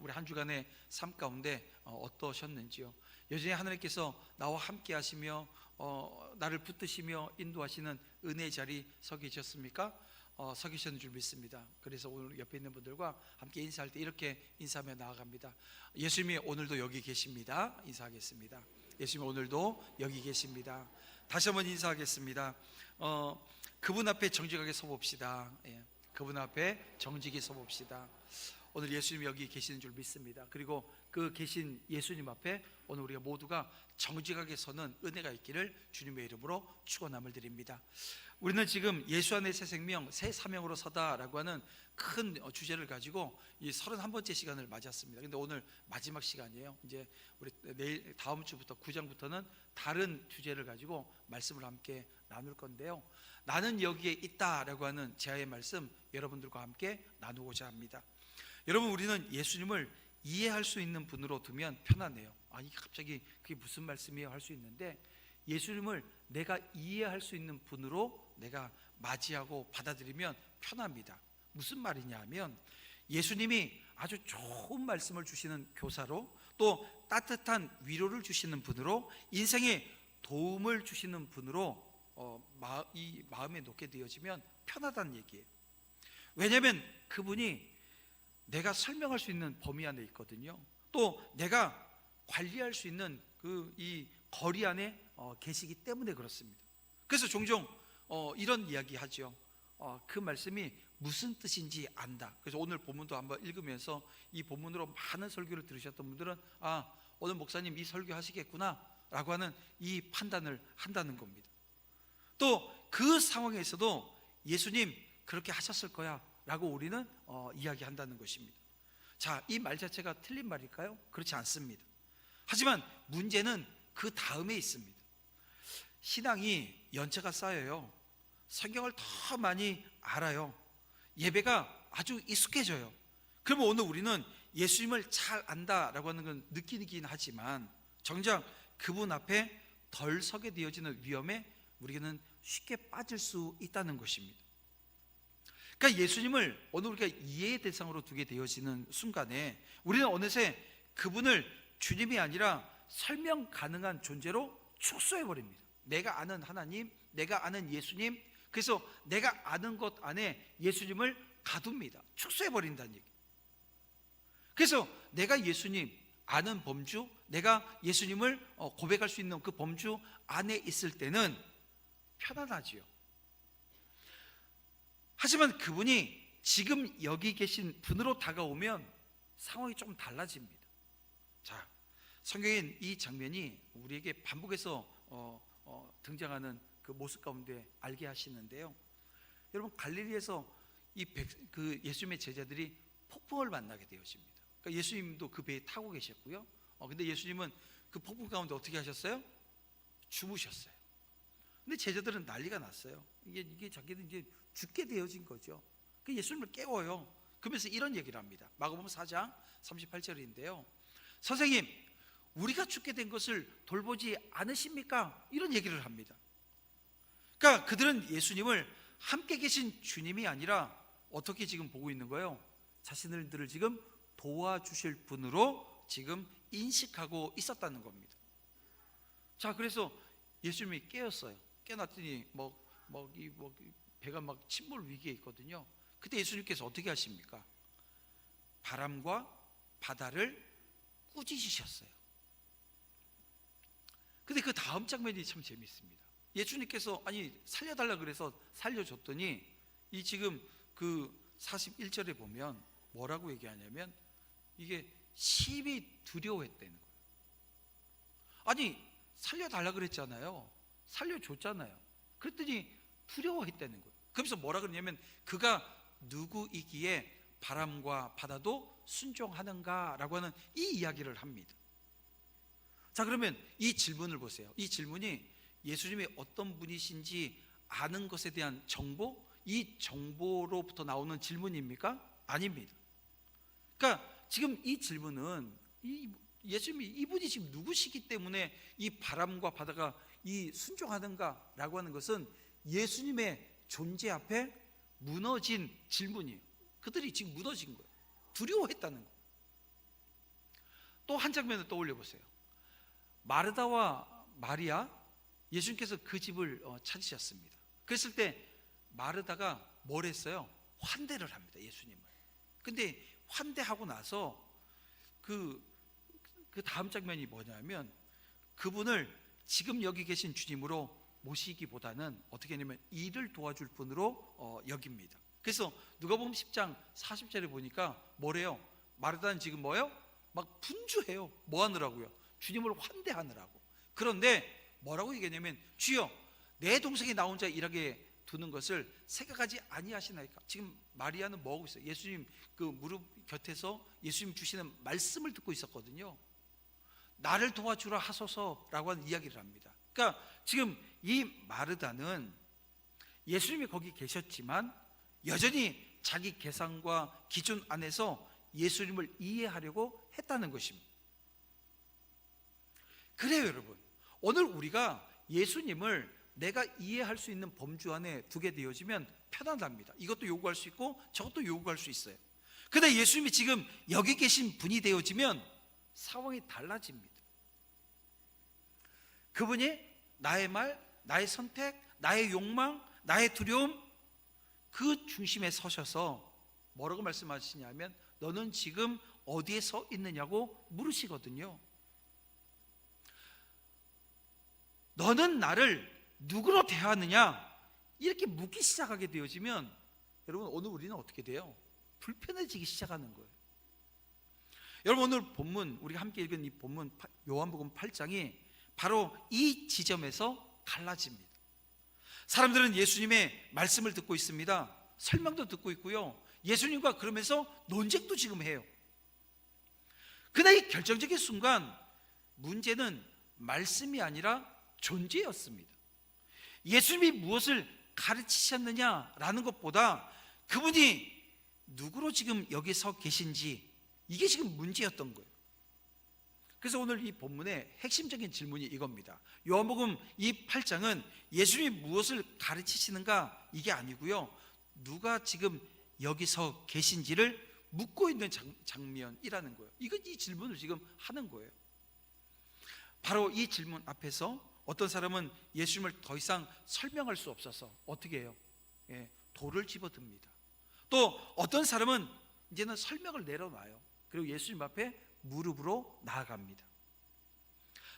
우리 한 주간의 삶 가운데 어떠셨는지요? 여전히 하나님께서 나와 함께 하시며 나를 붙드시며 인도하시는 은혜의 자리 서 계셨습니까? 서 계셨는 줄 믿습니다. 그래서 오늘 옆에 있는 분들과 함께 인사할 때 이렇게 인사하며 나아갑니다. 예수님이 오늘도 여기 계십니다. 인사하겠습니다. 예수님이 오늘도 여기 계십니다. 다시 한번 인사하겠습니다. 그분 앞에 정직하게 서봅시다. 그분 앞에 정직히 서봅시다. 오늘 예수님이 여기 계시는 줄 믿습니다. 그리고 그 계신 예수님 앞에 오늘 우리가 모두가 정직하게 서는 은혜가 있기를 주님의 이름으로 축원함을 드립니다. 우리는 지금 예수 안에 새 생명, 새 사명으로 서다라고 하는 큰 주제를 가지고 이 31번째 시간을 맞았습니다. 근데 오늘 마지막 시간이에요. 이제 우리 내일 다음 주부터 9장부터는 다른 주제를 가지고 말씀을 함께 나눌 건데요. 나는 여기에 있다라고 하는 제아의 말씀 여러분들과 함께 나누고자 합니다. 여러분, 우리는 예수님을 이해할 수 있는 분으로 두면 편하네요. 아니 갑자기 그게 무슨 말씀이에요 할 수 있는데, 예수님을 내가 이해할 수 있는 분으로 내가 맞이하고 받아들이면 편합니다. 무슨 말이냐 하면, 예수님이 아주 좋은 말씀을 주시는 교사로, 또 따뜻한 위로를 주시는 분으로, 인생에 도움을 주시는 분으로 이 마음에 놓게 되어지면 편하다는 얘기예요. 왜냐하면 그분이 내가 설명할 수 있는 범위 안에 있거든요. 또 내가 관리할 수 있는 이 거리 안에 계시기 때문에 그렇습니다. 그래서 종종 이런 이야기 하죠. 그 말씀이 무슨 뜻인지 안다. 그래서 오늘 본문도 한번 읽으면서 이 본문으로 많은 설교를 들으셨던 분들은 오늘 목사님 이 설교 하시겠구나 라고 하는 이 판단을 한다는 겁니다. 또 그 상황에서도 예수님 그렇게 하셨을 거야 라고 우리는 이야기한다는 것입니다. 자, 이 말 자체가 틀린 말일까요? 그렇지 않습니다. 하지만 문제는 그 다음에 있습니다. 신앙이 연차가 쌓여요. 성경을 더 많이 알아요. 예배가 아주 익숙해져요. 그러면 오늘 우리는 예수님을 잘 안다라고 하는 건 느끼긴 하지만 정작 그분 앞에 덜 서게 되어지는 위험에 우리는 쉽게 빠질 수 있다는 것입니다. 그러니까 예수님을 오늘 우리가 이해의 대상으로 두게 되어지는 순간에 우리는 어느새 그분을 주님이 아니라 설명 가능한 존재로 축소해버립니다. 내가 아는 하나님, 내가 아는 예수님, 그래서 내가 아는 것 안에 예수님을 가둡니다. 축소해버린다는 얘기. 그래서 내가 예수님 아는 범주, 내가 예수님을 고백할 수 있는 그 범주 안에 있을 때는 편안하지요. 하지만 그분이 지금 여기 계신 분으로 다가오면 상황이 좀 달라집니다. 자, 성경엔 이 장면이 우리에게 반복해서 등장하는 그 모습 가운데 알게 하시는데요. 여러분, 갈릴리에서 그 예수님의 제자들이 폭풍을 만나게 되어집니다. 그러니까 예수님도 그 배에 타고 계셨고요. 근데 예수님은 그 폭풍 가운데 어떻게 하셨어요? 주무셨어요. 근데 제자들은 난리가 났어요. 이게 자기들 이제 죽게 되어진 거죠. 그 예수님을 깨워요. 그러면서 이런 얘기를 합니다. 마가복음 4장 38절인데요. 선생님, 우리가 죽게 된 것을 돌보지 않으십니까? 이런 얘기를 합니다. 그러니까 그들은 예수님을 함께 계신 주님이 아니라 어떻게 지금 보고 있는 거예요? 자신들을 지금 도와주실 분으로 지금 인식하고 있었다는 겁니다. 자, 그래서 예수님이 깨었어요. 깨놨더니 배가 막 침몰 위기에 있거든요. 그때 예수님께서 어떻게 하십니까? 바람과 바다를 꾸짖으셨어요. 근데 그 다음 장면이 참 재밌습니다. 예수님께서 살려달라 그래서 살려줬더니 이 지금 그 41절에 보면 뭐라고 얘기하냐면 이게 심히 두려워했다는 거예요. 살려달라 그랬잖아요. 살려줬잖아요. 그랬더니 두려워했다는 거예요. 그러면서 뭐라 그러냐면 그가 누구이기에 바람과 바다도 순종하는가 라고 하는 이 이야기를 합니다. 자, 그러면 이 질문을 보세요. 이 질문이 예수님이 어떤 분이신지 아는 것에 대한 정보, 이 정보로부터 나오는 질문입니까? 아닙니다. 그러니까 지금 이 질문은 예수님이 이분이 지금 누구시기 때문에 이 바람과 바다가 이 순종하는가 라고 하는 것은 예수님의 존재 앞에 무너진 질문이에요. 그들이 지금 무너진 거예요. 두려워했다는 거예요. 또 한 장면을 떠올려 보세요. 마르다와 마리아, 예수님께서 그 집을 찾으셨습니다. 그랬을 때 마르다가 뭘 했어요? 환대를 합니다, 예수님을. 근데 환대하고 나서 그 다음 장면이 뭐냐면, 그분을 지금 여기 계신 주님으로 모시기보다는 어떻게 하냐면 일을 도와줄 분으로 여깁니다. 그래서 누가복음 10장 40절에 보니까 뭐래요? 마르다는 지금 뭐예요? 막 분주해요. 뭐 하느라고요? 주님을 환대하느라고. 그런데 뭐라고 얘기하냐면, 주여, 내 동생이 나 혼자 일하게 두는 것을 생각하지 아니하시나이까. 지금 마리아는 뭐 하고 있어요? 예수님 그 무릎 곁에서 예수님 주시는 말씀을 듣고 있었거든요. 나를 도와주라 하소서라고 하는 이야기를 합니다. 그러니까 지금 이 마르다는 예수님이 거기 계셨지만 여전히 자기 계산과 기준 안에서 예수님을 이해하려고 했다는 것입니다. 그래요, 여러분. 오늘 우리가 예수님을 내가 이해할 수 있는 범주 안에 두게 되어지면 편안합니다. 이것도 요구할 수 있고 저것도 요구할 수 있어요. 그런데 예수님이 지금 여기 계신 분이 되어지면 상황이 달라집니다. 그분이 나의 말, 나의 선택, 나의 욕망, 나의 두려움, 그 중심에 서셔서 뭐라고 말씀하시냐면, 너는 지금 어디에 서 있느냐고 물으시거든요. 너는 나를 누구로 대하느냐, 이렇게 묻기 시작하게 되어지면 여러분, 오늘 우리는 어떻게 돼요? 불편해지기 시작하는 거예요. 여러분, 오늘 본문, 우리가 함께 읽은 이 본문 요한복음 8장이 바로 이 지점에서 갈라집니다. 사람들은 예수님의 말씀을 듣고 있습니다. 설명도 듣고 있고요. 예수님과 그러면서 논쟁도 지금 해요. 그러나 이 결정적인 순간 문제는 말씀이 아니라 존재였습니다. 예수님이 무엇을 가르치셨느냐라는 것보다 그분이 누구로 지금 여기 서 계신지, 이게 지금 문제였던 거예요. 그래서 오늘 이 본문의 핵심적인 질문이 이겁니다. 요한복음 이 8장은 예수님이 무엇을 가르치시는가, 이게 아니고요, 누가 지금 여기 서 계신지를 묻고 있는 장면이라는 거예요. 이 질문을 지금 하는 거예요. 바로 이 질문 앞에서 어떤 사람은 예수님을 더 이상 설명할 수 없어서 어떻게 해요? 돌을 집어듭니다. 또 어떤 사람은 이제는 설명을 내려놔요. 그리고 예수님 앞에 무릎으로 나아갑니다.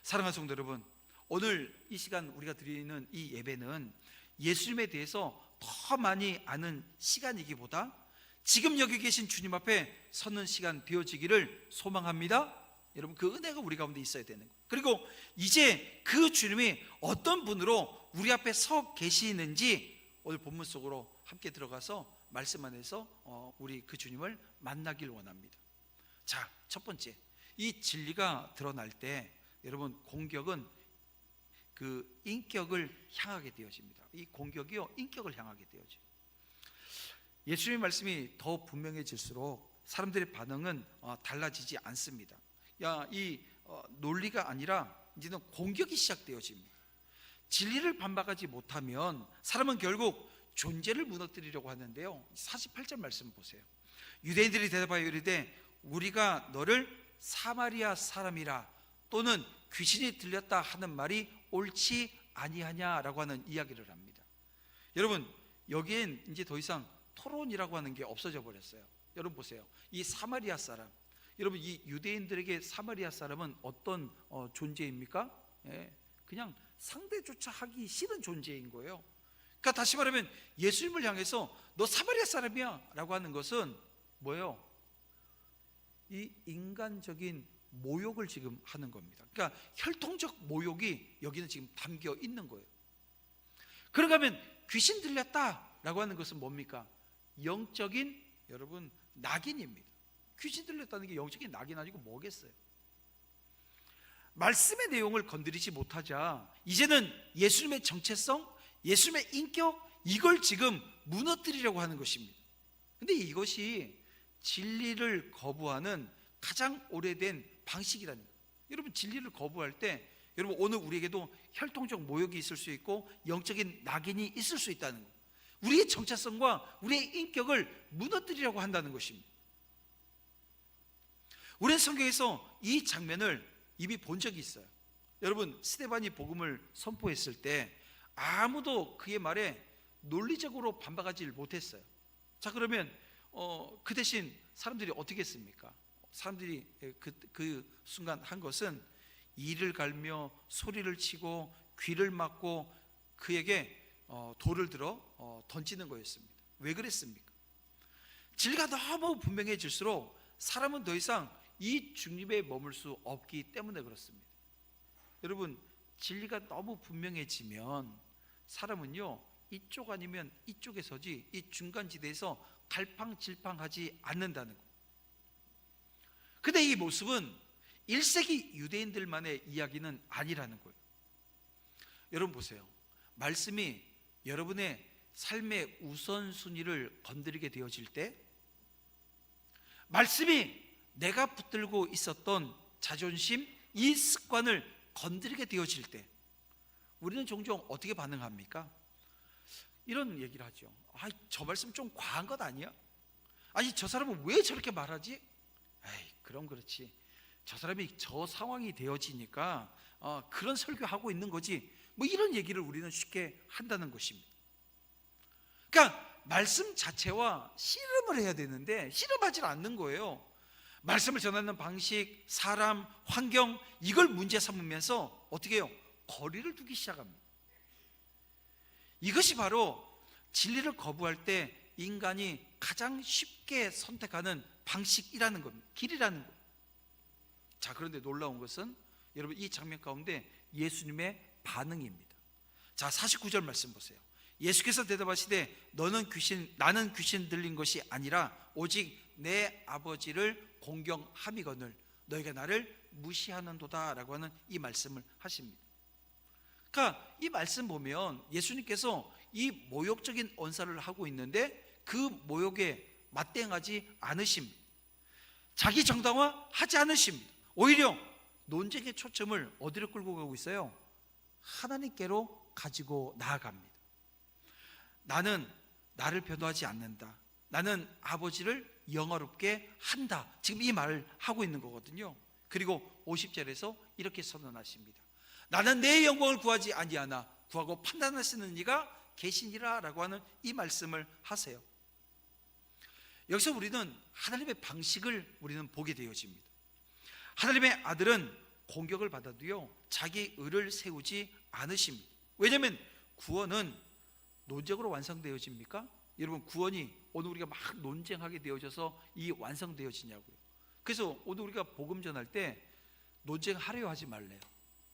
사랑하는 성도 여러분, 오늘 이 시간 우리가 드리는 이 예배는 예수님에 대해서 더 많이 아는 시간이기보다 지금 여기 계신 주님 앞에 서는 시간 되어지기를 소망합니다. 여러분, 그 은혜가 우리 가운데 있어야 되는 거예요. 그리고 이제 그 주님이 어떤 분으로 우리 앞에 서 계시는지 오늘 본문 속으로 함께 들어가서 말씀 안에서 우리 그 주님을 만나길 원합니다. 자, 첫 번째, 이 진리가 드러날 때 여러분, 공격은 그 인격을 향하게 되어집니다. 이 공격이요, 인격을 향하게 되어져요. 예수님의 말씀이 더 분명해질수록 사람들의 반응은 달라지지 않습니다. 이 논리가 아니라 이제는 공격이 시작되어집니다. 진리를 반박하지 못하면 사람은 결국 존재를 무너뜨리려고 하는데요, 48절 말씀 보세요. 유대인들이 대답하여 이르되 우리가 너를 사마리아 사람이라 또는 귀신이 들렸다 하는 말이 옳지 아니하냐라고 하는 이야기를 합니다. 여러분, 여기엔 이제 더 이상 토론이라고 하는 게 없어져 버렸어요. 여러분 보세요. 이 사마리아 사람, 여러분, 이 유대인들에게 사마리아 사람은 어떤 존재입니까? 그냥 상대조차 하기 싫은 존재인 거예요. 그러니까 다시 말하면 예수님을 향해서 너 사마리아 사람이야 라고 하는 것은 뭐예요? 이 인간적인 모욕을 지금 하는 겁니다. 그러니까 혈통적 모욕이 여기는 지금 담겨 있는 거예요. 그런가 하면 귀신 들렸다라고 하는 것은 뭡니까? 영적인, 여러분, 낙인입니다. 귀신 들렸다는 게 영적인 낙인 아니고 뭐겠어요? 말씀의 내용을 건드리지 못하자 이제는 예수님의 정체성, 예수님의 인격, 이걸 지금 무너뜨리려고 하는 것입니다. 근데 이것이 진리를 거부하는 가장 오래된 방식이라는 거예요. 여러분, 진리를 거부할 때 여러분, 오늘 우리에게도 혈통적 모욕이 있을 수 있고 영적인 낙인이 있을 수 있다는 거예요. 우리의 정체성과 우리의 인격을 무너뜨리려고 한다는 것입니다. 우리는 성경에서 이 장면을 이미 본 적이 있어요. 여러분, 스데반이 복음을 선포했을 때 아무도 그의 말에 논리적으로 반박하지 못했어요. 자, 그러면 그 대신 사람들이 어떻게 했습니까? 사람들이 그 순간 한 것은 이를 갈며 소리를 치고 귀를 막고 그에게 돌을 들어 던지는 거였습니다. 왜 그랬습니까? 진리가 너무 분명해질수록 사람은 더 이상 이 중립에 머물 수 없기 때문에 그렇습니다. 여러분, 진리가 너무 분명해지면 사람은요, 이쪽 아니면 이쪽에 서지 이 중간지대에서 갈팡질팡하지 않는다는 거예요. 근데 이 모습은 1세기 유대인들만의 이야기는 아니라는 거예요. 여러분 보세요. 말씀이 여러분의 삶의 우선순위를 건드리게 되어질 때, 말씀이 내가 붙들고 있었던 자존심, 이 습관을 건드리게 되어질 때 우리는 종종 어떻게 반응합니까? 이런 얘기를 하죠. 저 말씀 좀 과한 것 아니야? 아니, 저 사람은 왜 저렇게 말하지? 에이, 그럼 그렇지. 저 사람이 저 상황이 되어지니까 그런 설교하고 있는 거지. 뭐 이런 얘기를 우리는 쉽게 한다는 것입니다. 그러니까 말씀 자체와 씨름을 해야 되는데 씨름하지 않는 거예요. 말씀을 전하는 방식, 사람, 환경, 이걸 문제 삼으면서 어떻게 해요? 거리를 두기 시작합니다. 이것이 바로 진리를 거부할 때 인간이 가장 쉽게 선택하는 방식이라는 겁니다. 길이라는 겁니다. 자, 그런데 놀라운 것은 여러분, 이 장면 가운데 예수님의 반응입니다. 자, 49절 말씀 보세요. 예수께서 대답하시되 나는 귀신 들린 것이 아니라 오직 내 아버지를 공경함이거늘 너희가 나를 무시하는도다 라고 하는 이 말씀을 하십니다. 그러니까 이 말씀 보면 예수님께서 이 모욕적인 언사를 하고 있는데 그 모욕에 맞대응하지 않으십니다. 자기 정당화 하지 않으십니다. 오히려 논쟁의 초점을 어디로 끌고 가고 있어요? 하나님께로 가지고 나아갑니다. 나는 나를 변호하지 않는다. 나는 아버지를 영화롭게 한다. 지금 이 말을 하고 있는 거거든요. 그리고 50절에서 이렇게 선언하십니다. 나는 내 영광을 구하지 아니하나 구하고 판단하시는 이가 계시니라 라고 하는 이 말씀을 하세요. 여기서 우리는 하나님의 방식을 우리는 보게 되어집니다. 하나님의 아들은 공격을 받아도요 자기 의를 세우지 않으십니다. 왜냐하면 구원은 논쟁으로 완성되어집니까? 여러분, 구원이 오늘 우리가 막 논쟁하게 되어져서 이 완성되어지냐고요. 그래서 오늘 우리가 복음 전할 때 논쟁하려 하지 말래요.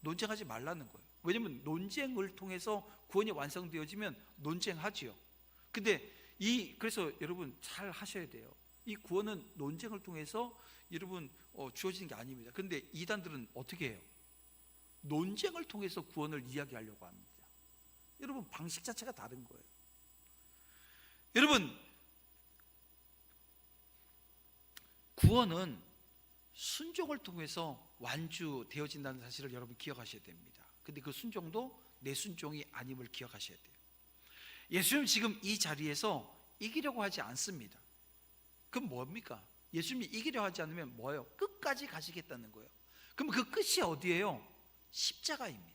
논쟁하지 말라는 거예요. 왜냐하면 논쟁을 통해서 구원이 완성되어지면 논쟁하지요. 근데 그래서 여러분 잘 하셔야 돼요. 이 구원은 논쟁을 통해서 여러분 주어지는 게 아닙니다. 그런데 이단들은 어떻게 해요? 논쟁을 통해서 구원을 이야기하려고 합니다. 여러분, 방식 자체가 다른 거예요. 여러분, 구원은 순종을 통해서 완주되어진다는 사실을 여러분 기억하셔야 됩니다. 근데 그 순종도 내 순종이 아님을 기억하셔야 돼요. 예수님 지금 이 자리에서 이기려고 하지 않습니다. 그럼 뭡니까? 예수님이 이기려 하지 않으면 뭐예요? 끝까지 가시겠다는 거예요. 그럼 그 끝이 어디예요? 십자가입니다.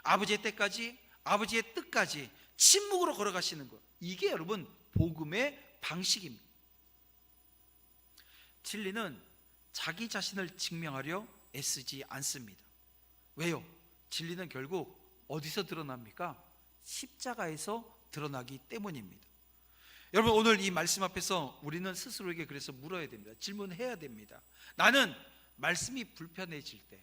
아버지의 때까지, 아버지의 뜻까지 침묵으로 걸어가시는 거예요. 이게 여러분 복음의 방식입니다. 진리는 자기 자신을 증명하려 애쓰지 않습니다. 왜요? 진리는 결국 어디서 드러납니까? 십자가에서 드러나기 때문입니다. 여러분, 오늘 이 말씀 앞에서 우리는 스스로에게 그래서 물어야 됩니다. 질문해야 됩니다. 나는 말씀이 불편해질 때,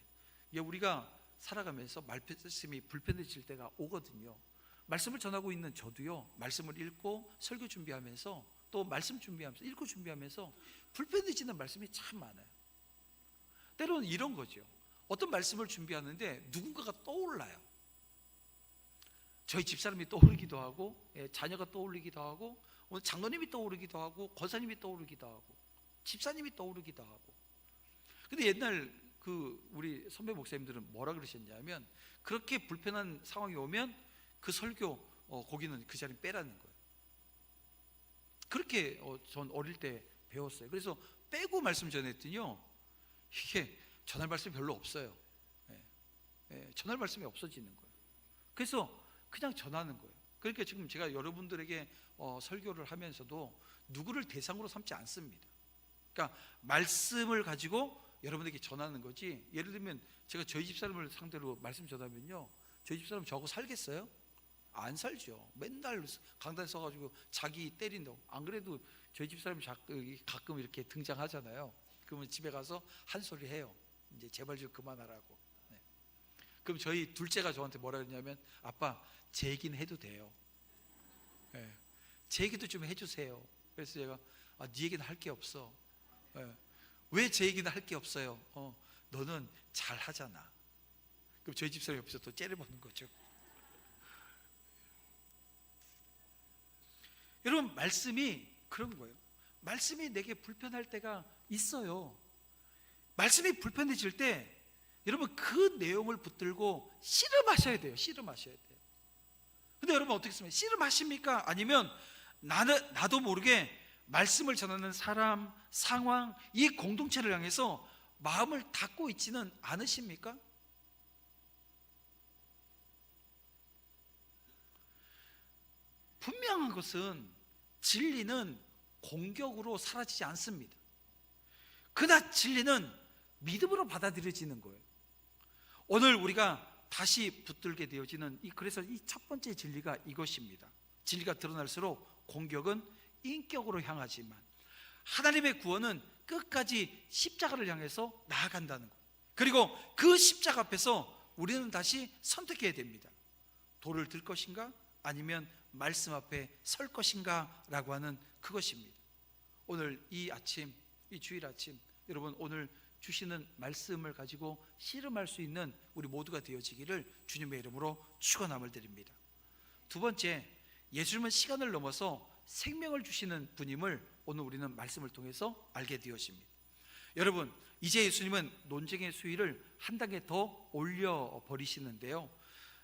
우리가 살아가면서 말씀이 불편해질 때가 오거든요. 말씀을 전하고 있는 저도요, 말씀을 읽고 설교 준비하면서 또 말씀 준비하면서 읽고 준비하면서 불편해지는 말씀이 참 많아요. 때로는 이런 거죠. 어떤 말씀을 준비하는데 누군가가 떠올라요. 저희 집사람이 떠오르기도 하고, 자녀가 떠오르기도 하고, 오늘 장로님이 떠오르기도 하고, 권사님이 떠오르기도 하고, 집사님이 떠오르기도 하고. 근데 옛날 우리 선배 목사님들은 뭐라 그러셨냐면, 그렇게 불편한 상황이 오면 그 설교 거기는 그 자리 빼라는 거예요. 그렇게 전 어릴 때 배웠어요. 그래서 빼고 말씀 전했더니요, 이게 전할 말씀이 별로 없어요. 전할 말씀이 없어지는 거예요. 그래서 그냥 전하는 거예요. 그러니까 지금 제가 여러분들에게 설교를 하면서도 누구를 대상으로 삼지 않습니다. 그러니까 말씀을 가지고 여러분에게 전하는 거지. 예를 들면 제가 저희 집사람을 상대로 말씀 전하면요, 저희 집사람 저하고 살겠어요? 안 살죠. 맨날 강단 써가지고 자기 때린다고. 안 그래도 저희 집사람이 가끔 이렇게 등장하잖아요. 그러면 집에 가서 한 소리 해요. 이제 제발 좀 그만하라고. 네. 그럼 저희 둘째가 저한테 뭐라 그러냐면, 아빠 제 얘기는 해도 돼요. 네. 제 얘기도 좀 해주세요. 그래서 제가 네 얘기는 할 게 없어. 네. 왜 제 얘기는 할 게 없어요? 너는 잘 하잖아. 그럼 저희 집사람 옆에서 또 째려보는 거죠. 여러분, 말씀이 그런 거예요. 말씀이 내게 불편할 때가 있어요. 말씀이 불편해질 때 여러분 그 내용을 붙들고 씨름하셔야 돼요. 씨름하셔야 돼요. 근데 여러분 어떻게 했습니까? 씨름하십니까? 아니면 나도 모르게 말씀을 전하는 사람, 상황, 이 공동체를 향해서 마음을 닫고 있지는 않으십니까? 분명한 것은 진리는 공격으로 사라지지 않습니다. 그러나 진리는 믿음으로 받아들여지는 거예요. 오늘 우리가 다시 붙들게 되어지는 그래서 이 첫 번째 진리가 이것입니다. 진리가 드러날수록 공격은 인격으로 향하지만 하나님의 구원은 끝까지 십자가를 향해서 나아간다는 거예요. 그리고 그 십자가 앞에서 우리는 다시 선택해야 됩니다. 돌을 들 것인가 아니면 말씀 앞에 설 것인가 라고 하는 그것입니다. 오늘 이 아침, 이 주일 아침, 여러분 오늘 주시는 말씀을 가지고 씨름할 수 있는 우리 모두가 되어지기를 주님의 이름으로 축원함을 드립니다. 두 번째, 예수님은 시간을 넘어서 생명을 주시는 분임을 오늘 우리는 말씀을 통해서 알게 되어집니다. 여러분, 이제 예수님은 논쟁의 수위를 한 단계 더 올려버리시는데요,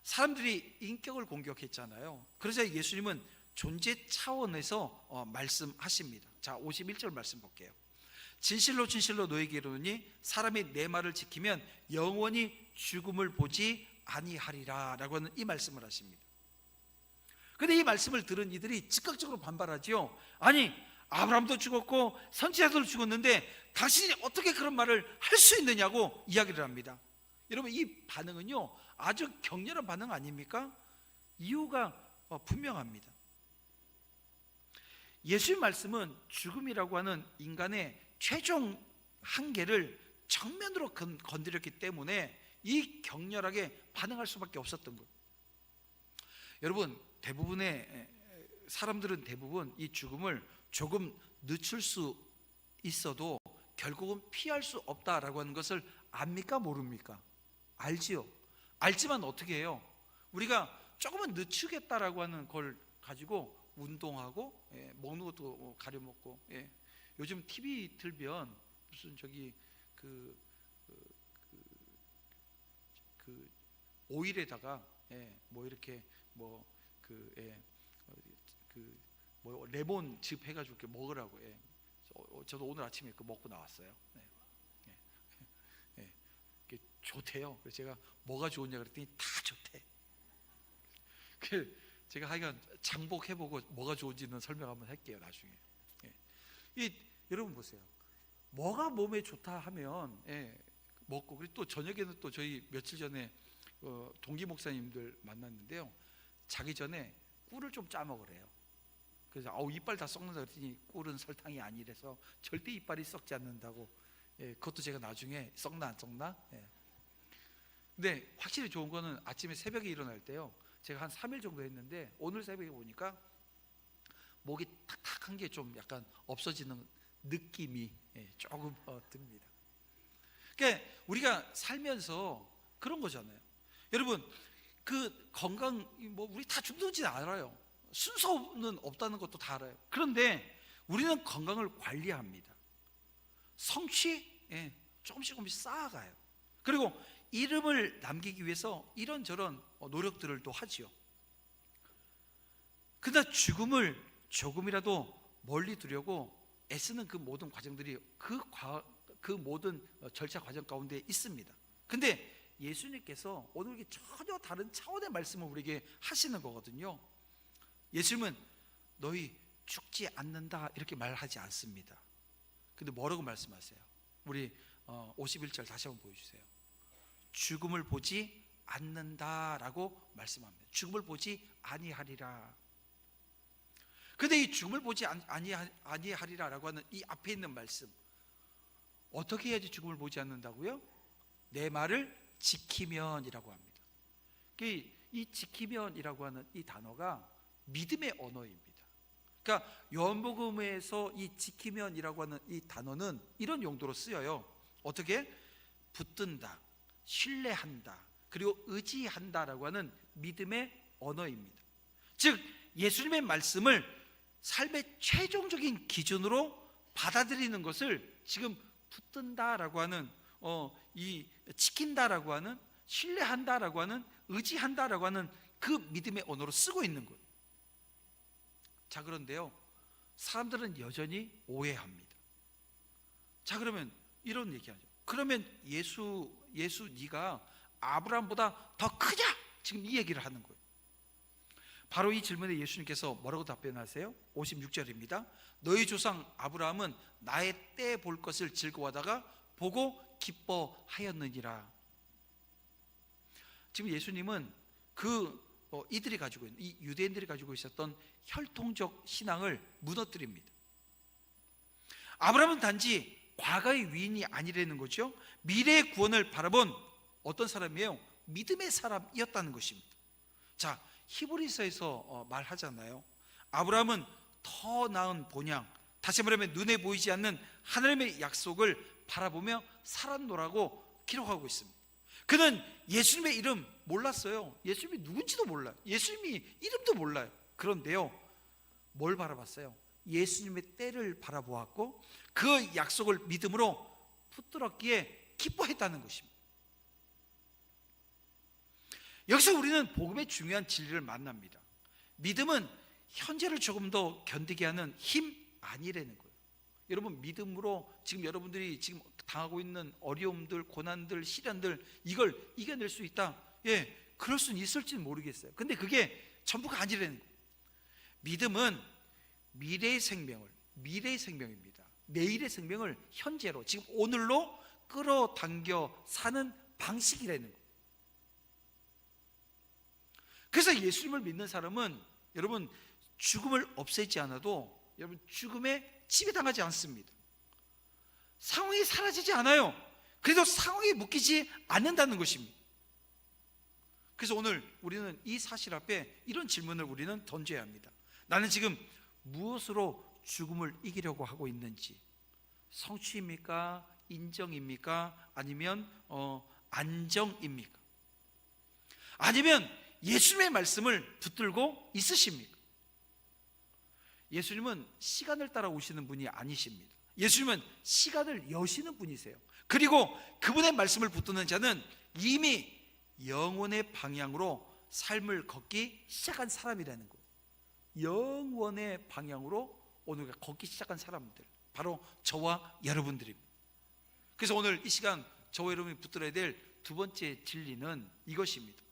사람들이 인격을 공격했잖아요. 그래서 예수님은 존재 차원에서 말씀하십니다. 자, 51절 말씀 볼게요. 진실로 진실로 너에게 이르노니 사람이 내 말을 지키면 영원히 죽음을 보지 아니하리라 라고 하는 이 말씀을 하십니다. 그런데 이 말씀을 들은 이들이 즉각적으로 반발하지요. 아니, 아브라함도 죽었고 선지자들도 죽었는데 당신이 어떻게 그런 말을 할 수 있느냐고 이야기를 합니다. 여러분, 이 반응은요 아주 격렬한 반응 아닙니까? 이유가 분명합니다. 예수의 말씀은 죽음이라고 하는 인간의 최종 한계를 정면으로 건드렸기 때문에 이 격렬하게 반응할 수밖에 없었던 것. 여러분, 대부분의 사람들은 대부분 이 죽음을 조금 늦출 수 있어도 결국은 피할 수 없다라고 하는 것을 압니까 모릅니까? 알지요. 알지만 어떻게 해요? 우리가 조금은 늦추겠다라고 하는 걸 가지고 운동하고, 먹는 것도 가려 먹고, 요즘 TV 틀면 무슨 오일에다가 뭐 이렇게 레몬즙 해가지고 이렇게 먹으라고. 저도 오늘 아침에 그거 먹고 나왔어요. 좋대요. 그래서 제가 뭐가 좋으냐 그랬더니 다 좋대. 제가 하여간 장복해보고 뭐가 좋은지는 설명 한번 할게요 나중에. 여러분 보세요. 뭐가 몸에 좋다 하면 먹고, 그리고 또 저녁에는 또 저희 며칠 전에 동기 목사님들 만났는데요, 자기 전에 꿀을 좀 짜 먹으래요. 그래서 이빨 다 썩는다 그랬더니 꿀은 설탕이 아니래서 절대 이빨이 썩지 않는다고. 그것도 제가 나중에 썩나 안 썩나. 근데 확실히 좋은 거는 아침에 새벽에 일어날 때요, 제가 한 3일 정도 했는데 오늘 새벽에 보니까 목이 탁탁한 게 좀 약간 없어지는 느낌이 조금 듭니다. 그러니까 우리가 살면서 그런 거잖아요. 여러분, 그 건강, 우리 다 죽는지는 알아요. 순서는 없다는 것도 다 알아요. 그런데 우리는 건강을 관리합니다. 성취 조금씩 쌓아가요. 그리고 이름을 남기기 위해서 이런저런 노력들을 또 하지요. 그러나 죽음을 조금이라도 멀리 두려고 애쓰는 그 모든 과정들이 그 모든 절차 과정 가운데 있습니다. 근데 예수님께서 오늘 이게 전혀 다른 차원의 말씀을 우리에게 하시는 거거든요. 예수님은 너희 죽지 않는다 이렇게 말하지 않습니다. 근데 뭐라고 말씀하세요? 우리 51절 다시 한번 보여주세요. 죽음을 보지 않는다라고 말씀합니다. 죽음을 보지 아니하리라. 근데 이 죽음을 보지 아니하리라라고 하는 이 앞에 있는 말씀, 어떻게 해야지 죽음을 보지 않는다고요? 내 말을 지키면이라고 합니다. 이 지키면이라고 하는 이 단어가 믿음의 언어입니다. 그러니까 요한복음에서 이 지키면이라고 하는 이 단어는 이런 용도로 쓰여요. 어떻게? 붙든다, 신뢰한다, 그리고 의지한다라고 하는 믿음의 언어입니다. 즉 예수님의 말씀을 삶의 최종적인 기준으로 받아들이는 것을 지금 붙든다라고 하는 이 지킨다라고 하는, 신뢰한다라고 하는, 의지한다라고 하는 그 믿음의 언어로 쓰고 있는 거예요. 자, 그런데요, 사람들은 여전히 오해합니다. 자, 그러면 이런 얘기하죠. 그러면 예수 네가 아브라함보다 더 크냐? 지금 이 얘기를 하는 거예요. 바로 이 질문에 예수님께서 뭐라고 답변하세요? 56절입니다. 너희 조상 아브라함은 나의 때 볼 것을 즐거워하다가 보고 기뻐하였느니라. 지금 예수님은 이들이 가지고 있는, 이 유대인들이 가지고 있었던 혈통적 신앙을 무너뜨립니다. 아브라함은 단지 과거의 위인이 아니라는 거죠. 미래의 구원을 바라본 어떤 사람이에요? 믿음의 사람이었다는 것입니다. 자, 히브리서에서 말하잖아요. 아브라함은 더 나은 본향, 다시 말하면 눈에 보이지 않는 하나님의 약속을 바라보며 살았노라고 기록하고 있습니다. 그는 예수님의 이름 몰랐어요. 예수님이 누군지도 몰라요. 예수님이 이름도 몰라요. 그런데요, 뭘 바라봤어요? 예수님의 때를 바라보았고 그 약속을 믿음으로 붙들었기에 기뻐했다는 것입니다. 여기서 우리는 복음의 중요한 진리를 만납니다. 믿음은 현재를 조금 더 견디게 하는 힘 아니라는 거예요. 여러분, 믿음으로 지금 여러분들이 지금 당하고 있는 어려움들, 고난들, 시련들, 이걸 이겨낼 수 있다. 예, 그럴 수는 있을지는 모르겠어요. 근데 그게 전부가 아니라는 거예요. 믿음은 미래의 생명입니다. 내일의 생명을 현재로, 지금 오늘로 끌어당겨 사는 방식이라는 거예요. 그래서 예수님을 믿는 사람은 여러분 죽음을 없애지 않아도 여러분 죽음에 지배당하지 않습니다. 상황이 사라지지 않아요. 그래도 상황에 묶이지 않는다는 것입니다. 그래서 오늘 우리는 이 사실 앞에 이런 질문을 우리는 던져야 합니다. 나는 지금 무엇으로 죽음을 이기려고 하고 있는지, 성취입니까? 인정입니까? 아니면 안정입니까? 아니면 예수님의 말씀을 붙들고 있으십니까? 예수님은 시간을 따라 오시는 분이 아니십니다. 예수님은 시간을 여시는 분이세요. 그리고 그분의 말씀을 붙드는 자는 이미 영혼의 방향으로 삶을 걷기 시작한 사람이라는 거예요. 영원의 방향으로 오늘 걷기 시작한 사람들, 바로 저와 여러분들입니다. 그래서 오늘 이 시간 저와 여러분이 붙들어야 될 두 번째 진리는 이것입니다.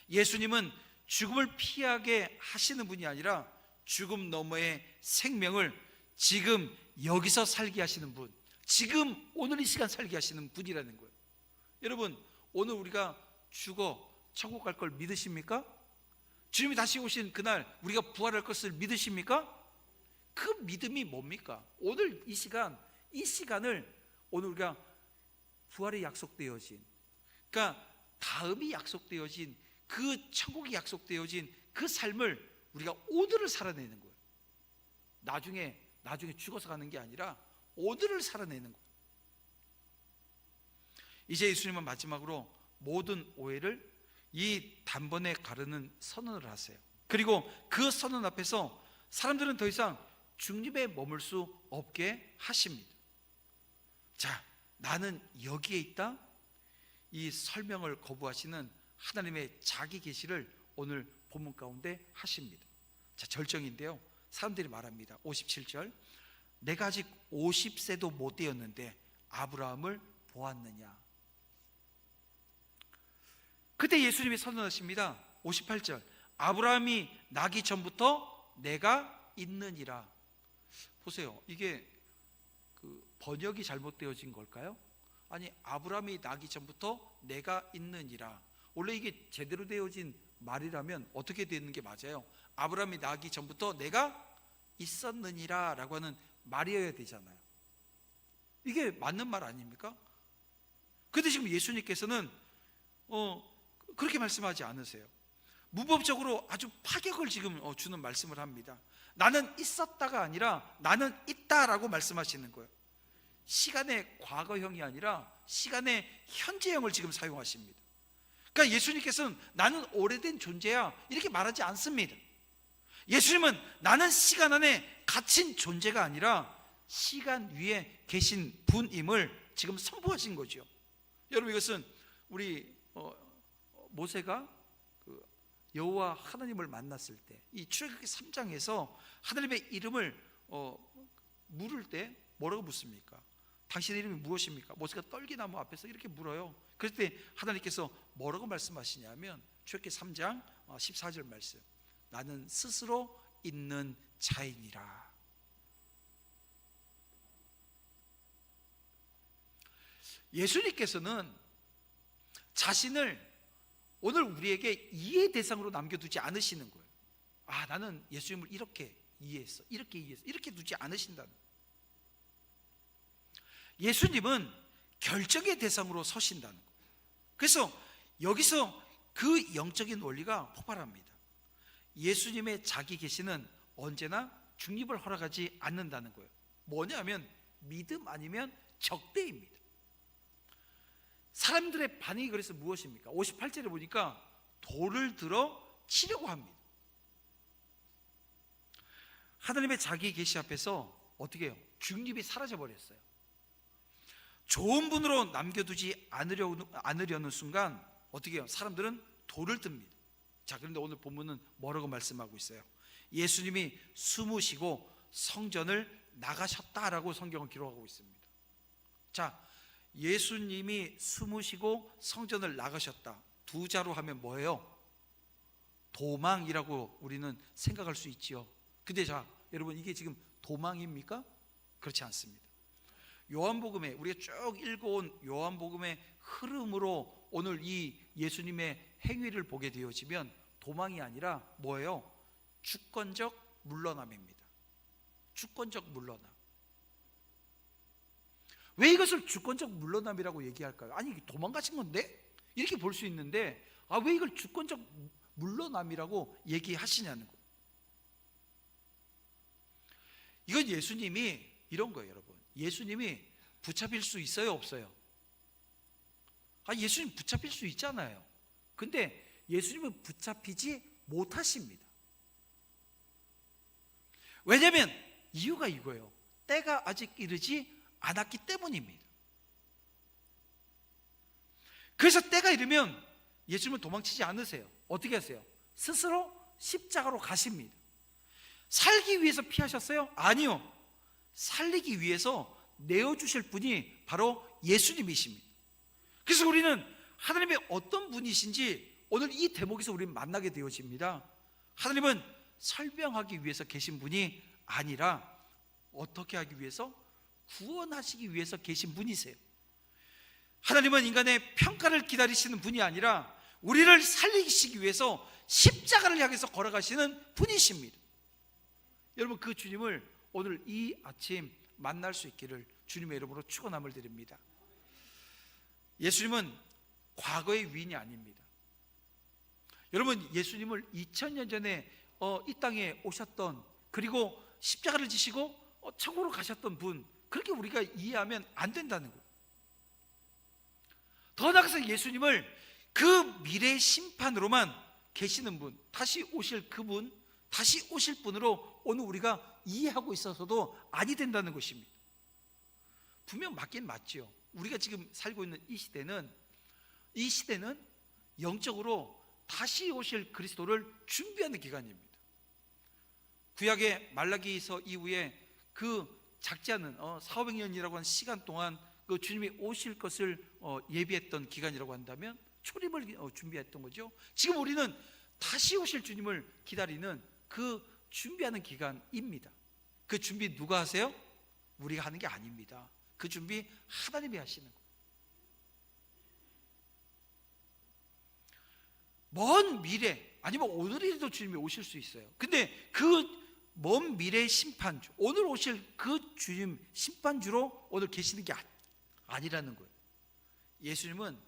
예수님은 죽음을 피하게 하시는 분이 아니라 죽음 너머의 생명을 지금 여기서 살게 하시는 분, 지금 오늘 이 시간 살게 하시는 분이라는 거예요. 여러분, 오늘 우리가 죽어 천국 갈 걸 믿으십니까? 주님이 다시 오신 그날 우리가 부활할 것을 믿으십니까? 그 믿음이 뭡니까? 오늘 이 시간을 오늘 우리가 부활이 약속되어진, 그러니까 다음이 약속되어진, 그 천국이 약속되어진 그 삶을 우리가 오늘을 살아내는 거예요. 나중에 죽어서 가는 게 아니라 오늘을 살아내는 거예요. 이제 예수님은 마지막으로 모든 오해를 이 단번에 가르는 선언을 하세요. 그리고 그 선언 앞에서 사람들은 더 이상 중립에 머물 수 없게 하십니다. 자, 나는 여기에 있다. 이 설명을 거부하시는 하나님의 자기 계시를 오늘 본문 가운데 하십니다. 자, 절정인데요, 사람들이 말합니다. 57절, 내가 아직 50세도 못 되었는데 아브라함을 보았느냐. 그때 예수님이 선언하십니다. 58절, 아브라함이 나기 전부터 내가 있느니라. 보세요, 이게 번역이 잘못되어진 걸까요? 아니, 아브라함이 나기 전부터 내가 있느니라. 원래 이게 제대로 되어진 말이라면 어떻게 되는 게 맞아요? 아브라함이 나기 전부터 내가 있었느니라 라고 하는 말이어야 되잖아요. 이게 맞는 말 아닙니까? 그런데 지금 예수님께서는 그렇게 말씀하지 않으세요. 무법적으로 아주 파격을 지금 주는 말씀을 합니다. 나는 있었다가 아니라 나는 있다라고 말씀하시는 거예요. 시간의 과거형이 아니라 시간의 현재형을 지금 사용하십니다. 그러니까 예수님께서는 나는 오래된 존재야 이렇게 말하지 않습니다. 예수님은 나는 시간 안에 갇힌 존재가 아니라 시간 위에 계신 분임을 지금 선포하신 거죠. 여러분, 이것은 우리 모세가 여호와 하나님을 만났을 때 이 출애굽기 3장에서 하나님의 이름을 물을 때 뭐라고 묻습니까? 당신의 이름이 무엇입니까? 모세가 떨기나무 앞에서 이렇게 물어요. 그럴 때 하나님께서 뭐라고 말씀하시냐면 출애굽기 3장 14절 말씀, 나는 스스로 있는 자이니라. 예수님께서는 자신을 오늘 우리에게 이해 대상으로 남겨두지 않으시는 거예요. 나는 예수님을 이렇게 이해했어, 이렇게 이해했어, 이렇게 두지 않으신다는 거예요. 예수님은 결정의 대상으로 서신다는 거예요. 그래서 여기서 그 영적인 원리가 폭발합니다. 예수님의 자기 계시는 언제나 중립을 허락하지 않는다는 거예요. 뭐냐면 믿음 아니면 적대입니다. 사람들의 반응이 그래서 무엇입니까? 58절에 보니까 돌을 들어 치려고 합니다. 하나님의 자기 계시 앞에서 어떻게 해요? 중립이 사라져 버렸어요. 좋은 분으로 남겨두지 않으려는 순간 어떻게 해요? 사람들은 돌을 듭니다. 자, 그런데 오늘 본문은 뭐라고 말씀하고 있어요? 예수님이 숨으시고 성전을 나가셨다라고 성경은 기록하고 있습니다. 자, 예수님이 숨으시고 성전을 나가셨다, 두 자로 하면 뭐예요? 도망이라고 우리는 생각할 수 있지요. 근데 자, 여러분, 이게 지금 도망입니까? 그렇지 않습니다. 요한복음에 우리가 쭉 읽어온 요한복음의 흐름으로 오늘 이 예수님의 행위를 보게 되어지면 도망이 아니라 뭐예요? 주권적 물러남입니다. 주권적 물러남. 왜 이것을 주권적 물러남이라고 얘기할까요? 아니, 도망가신 건데? 이렇게 볼 수 있는데 왜 이걸 주권적 물러남이라고 얘기하시냐는 거예요. 이건 예수님이 이런 거예요, 여러분. 예수님이 붙잡힐 수 있어요, 없어요? 예수님 붙잡힐 수 있잖아요. 근데 예수님은 붙잡히지 못하십니다. 왜냐하면 이유가 이거예요. 때가 아직 이르지 않았기 때문입니다. 그래서 때가 이르면 예수님은 도망치지 않으세요. 어떻게 하세요? 스스로 십자가로 가십니다. 살기 위해서 피하셨어요? 아니요. 살리기 위해서 내어주실 분이 바로 예수님이십니다. 그래서 우리는 하나님의 어떤 분이신지 오늘 이 대목에서 우리는 만나게 되어집니다. 하나님은 설명하기 위해서 계신 분이 아니라 어떻게 하기 위해서? 구원하시기 위해서 계신 분이세요. 하나님은 인간의 평가를 기다리시는 분이 아니라 우리를 살리시기 위해서 십자가를 향해서 걸어가시는 분이십니다. 여러분, 그 주님을 오늘 이 아침 만날 수 있기를 주님의 이름으로 축원함을 드립니다. 예수님은 과거의 위인이 아닙니다. 여러분, 예수님을 2000년 전에 이 땅에 오셨던, 그리고 십자가를 지시고 천국으로 가셨던 분, 그렇게 우리가 이해하면 안 된다는 거예요. 더 나아가서 예수님을 그 미래 심판으로만 계시는 분, 다시 오실 그분, 다시 오실 분으로 오늘 우리가 이해하고 있어서도 아니 된다는 것입니다. 분명 맞긴 맞죠. 우리가 지금 살고 있는 이 시대는 영적으로 다시 오실 그리스도를 준비하는 기간입니다. 구약의 말라기서 이후에 그 작지 않은 400년이라고 하는 시간 동안 그 주님이 오실 것을 예비했던 기간이라고 한다면 초림을 준비했던 거죠. 지금 우리는 다시 오실 주님을 기다리는 그 준비하는 기간입니다. 그 준비 누가 하세요? 우리가 하는 게 아닙니다. 그 준비 하나님이 하시는 거예요. 먼 미래 아니면 오늘이라도 주님이 오실 수 있어요. 근데 그 먼 미래의 심판주, 오늘 오실 그 주님 심판주로 오늘 계시는 게 아니라는 거예요. 예수님은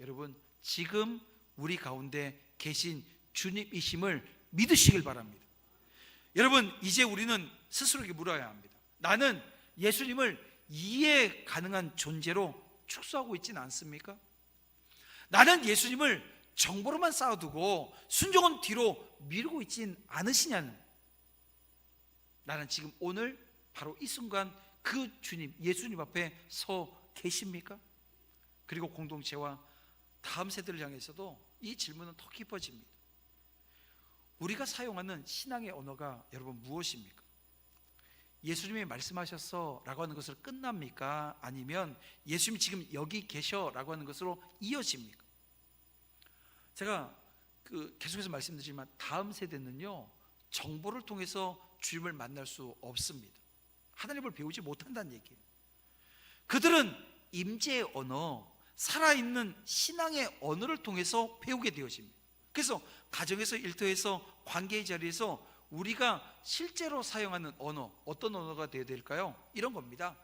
여러분 지금 우리 가운데 계신 주님이심을 믿으시길 바랍니다. 여러분 이제 우리는 스스로에게 물어야 합니다. 나는 예수님을 이해 가능한 존재로 축소하고 있지는 않습니까? 나는 예수님을 정보로만 쌓아두고 순종은 뒤로 미루고 있진 않으시냐는, 나는 지금 오늘 바로 이 순간 그 주님 예수님 앞에 서 계십니까? 그리고 공동체와 다음 세대를 향해서도 이 질문은 더 깊어집니다. 우리가 사용하는 신앙의 언어가 여러분 무엇입니까? 예수님이 말씀하셨어 라고 하는 것으로 끝납니까? 아니면 예수님이 지금 여기 계셔 라고 하는 것으로 이어집니까? 제가 계속해서 말씀드리지만 다음 세대는요 정보를 통해서 주님을 만날 수 없습니다. 하나님을 배우지 못한다는 얘기예요. 그들은 임재의 언어, 살아있는 신앙의 언어를 통해서 배우게 되어집니다. 그래서 가정에서, 일터에서, 관계의 자리에서 우리가 실제로 사용하는 언어, 어떤 언어가 되어야 될까요? 이런 겁니다.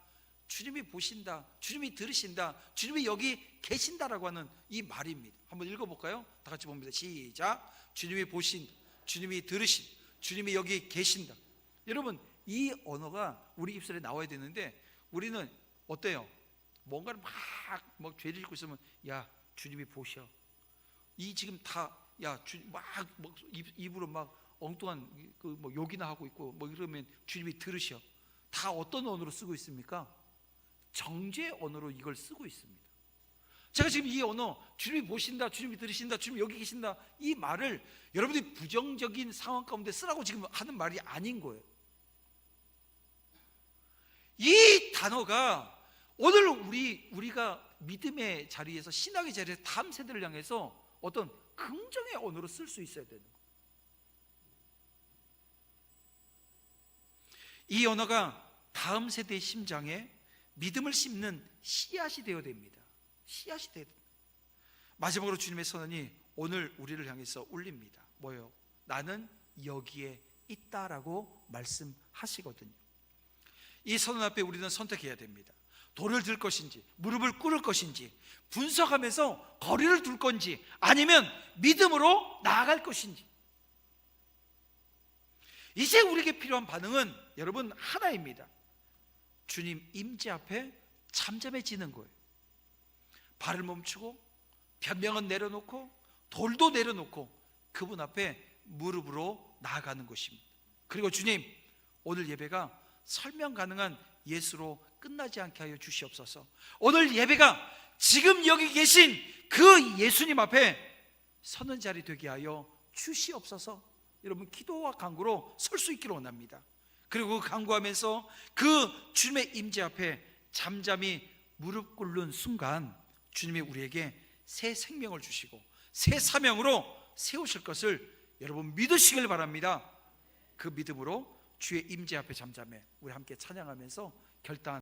주님이 보신다, 주님이 들으신다, 주님이 여기 계신다라고 하는 이 말입니다. 한번 읽어볼까요? 다 같이 봅니다. 시작. 주님이 보신, 주님이 들으신, 주님이 여기 계신다. 여러분 이 언어가 우리 입술에 나와야 되는데 우리는 어때요? 뭔가를 막 죄를 짓고 있으면 야 주님이 보셔. 이 지금 다 야 주님 막 입으로 막 엉뚱한 뭐 욕이나 하고 있고 뭐 이러면 주님이 들으셔. 다 어떤 언어로 쓰고 있습니까? 정죄 언어로 이걸 쓰고 있습니다. 제가 지금 이 언어 주님이 보신다, 주님이 들으신다, 주님이 여기 계신다 이 말을 여러분들이 부정적인 상황 가운데 쓰라고 지금 하는 말이 아닌 거예요. 이 단어가 오늘 우리가 믿음의 자리에서, 신앙의 자리에서 다음 세대를 향해서 어떤 긍정의 언어로 쓸 수 있어야 되는 거예요. 이 언어가 다음 세대의 심장에 믿음을 심는 씨앗이 되어야 됩니다. 씨앗이 되어야 됩니다. 마지막으로 주님의 선언이 오늘 우리를 향해서 울립니다. 뭐예요? 나는 여기에 있다라고 말씀하시거든요. 이 선언 앞에 우리는 선택해야 됩니다. 돌을 들 것인지 무릎을 꿇을 것인지 분석하면서 거리를 둘 건지 아니면 믿음으로 나아갈 것인지. 이제 우리에게 필요한 반응은 여러분 하나입니다. 주님 임재 앞에 잠잠해지는 거예요. 발을 멈추고 변명은 내려놓고 돌도 내려놓고 그분 앞에 무릎으로 나아가는 것입니다. 그리고 주님 오늘 예배가 설명 가능한 예수로 끝나지 않게 하여 주시옵소서. 오늘 예배가 지금 여기 계신 그 예수님 앞에 서는 자리 되게 하여 주시옵소서. 여러분 기도와 간구로 설 수 있기를 원합니다. 그리고 간구하면서 그 주님의 임재 앞에 잠잠히 무릎 꿇는 순간 주님이 우리에게 새 생명을 주시고 새 사명으로 세우실 것을 여러분 믿으시길 바랍니다. 그 믿음으로 주의 임재 앞에 잠잠해 우리 함께 찬양하면서 결단